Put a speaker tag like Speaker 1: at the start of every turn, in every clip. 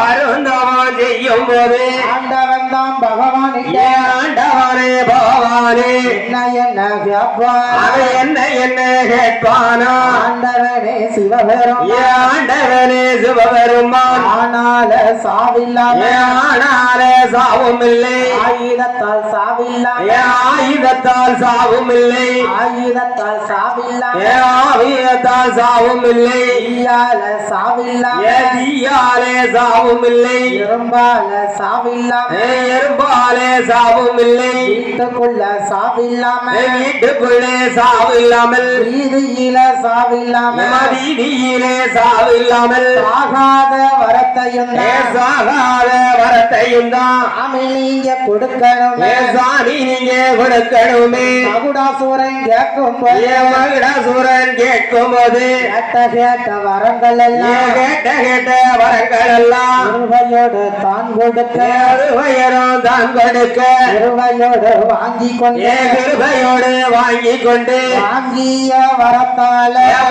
Speaker 1: அருந்தவம் செய்யும் போது
Speaker 2: ஆண்டவன் தான் பகவான்
Speaker 1: ஆண்டவனே பகவானே என்ன என்ன கேட்பானா
Speaker 2: ஆண்டவனே சிவபெருமான்
Speaker 1: ஆண்டவனே சிவபெருமான்
Speaker 2: ஆனால
Speaker 1: சாவும் இல்லை
Speaker 2: ஆயுதத்தால் சாவில்லாம
Speaker 1: ஆயுதத்தால் சாவும் இல்லை
Speaker 2: ஆயுதத்தால் சாவில்லாம
Speaker 1: ஆயுதத்தால் சாவும் இல்லை
Speaker 2: தீயால சாவில்லாம
Speaker 1: தீயாலே சாவும் இல்லை
Speaker 2: எறும்பால சாவில்லாம
Speaker 1: எறும்பாலே சாவும் இல்லை
Speaker 2: வீட்டுக்குள்ள சாவில்லாம
Speaker 1: வீட்டுக்குள்ளே சாவு இல்லாமல்
Speaker 2: வீதியில சாவில்லாம
Speaker 1: வீதியிலே சாவு இல்லாமல்
Speaker 2: சாகாத வரத்தையும்
Speaker 1: சாகாத வரத்தையும் தான்
Speaker 2: சாமி நீங்க கொடுக்கணுமே
Speaker 1: சாமி நீங்க கொடுக்கணுமே
Speaker 2: மகுடாசூரன் கேட்கும் போது
Speaker 1: மகுடாசூரன் கேட்கும் போது
Speaker 2: கேட்ட வரங்கள் எல்லாம்
Speaker 1: கேட்ட வரங்கள் எல்லாம்
Speaker 2: இருவையோடு தான் கொடுக்க
Speaker 1: இருவையரும் தான் கொடுக்க
Speaker 2: இருவையோடு வாங்கி கொண்டு
Speaker 1: இருவையோடு வாங்கி கொண்டு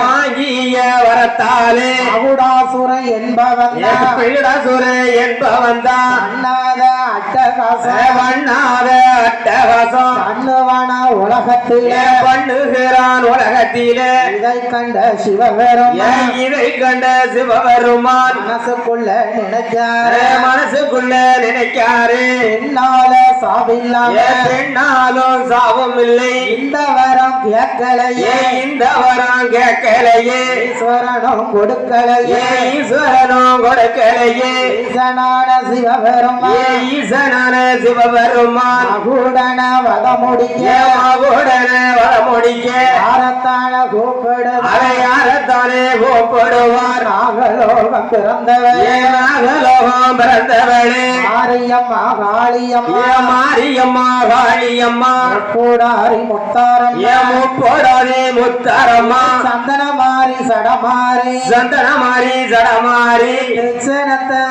Speaker 2: வாங்கிய வரத்தாலே மகுடாசுரன் என்பவன்
Speaker 1: என்பவன் தான்
Speaker 2: அண்ணாத அட்டகாசம் பண்ணுவான உலகத்திலே
Speaker 1: பண்ணுகிறான் உலகத்திலே
Speaker 2: இதை கண்ட சிவபெருமான் மனசுக்குள்ள
Speaker 1: நினைக்காரு
Speaker 2: என்னால சாவில்லாம
Speaker 1: பெண்ணாலும் சாவும் இல்லை
Speaker 2: இந்த வரம் கேட்கலையே
Speaker 1: இந்த வரம் கேட்கலையே
Speaker 2: ஈஸ்வரனும் கொடுக்கலையே
Speaker 1: ஈஸ்வரனும் கொடுக்கலையே
Speaker 2: ஈசனான சிவபெருமான் மகுடன வத முடிக்க யாரத்தான
Speaker 1: யாரத்தானே கூப்பிடுவார்
Speaker 2: நாகலோகம் பிறந்தவளே மாரியம்மா காளியம்மா கூடாரி
Speaker 1: முத்தாரம்மா
Speaker 2: சந்தனமாரி சடமாரி எச்சனத்தை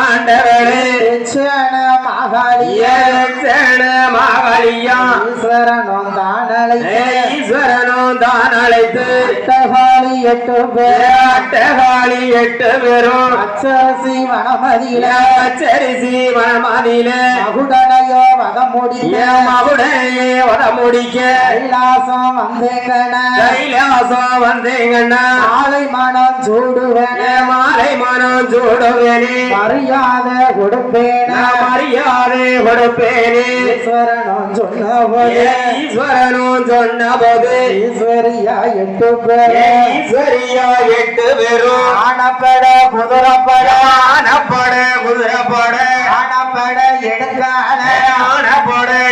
Speaker 2: ஆண்டவளே எச்சன
Speaker 1: மாகாளியா ஈஸ்வரனும் தான் அழைத்து
Speaker 2: அட்டகாளி
Speaker 1: 8 பேரும்
Speaker 2: அச்சரிசி
Speaker 1: வனமதியில
Speaker 2: மகுடனையோ வத
Speaker 1: முடிக்க
Speaker 2: கைலாசம்
Speaker 1: வந்தேங்கண்ணா
Speaker 2: மாலை மனம் சூடுவேனே மரியாதை கொடுப்பேனே ஈஸ்வரனும் சொன்ன போது ஈஸ்வரியா 8
Speaker 1: பேரும்
Speaker 2: ஆனப்பட குதிரப்பட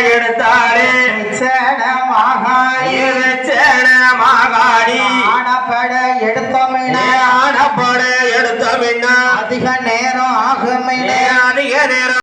Speaker 1: எடுத்தாலே மாகாளி
Speaker 2: ஆனப்பட எடுத்தமிழ்
Speaker 1: எடுத்தமிழ்னா
Speaker 2: அதிக நேரம் ஆகுமே
Speaker 1: அதிக நேரம்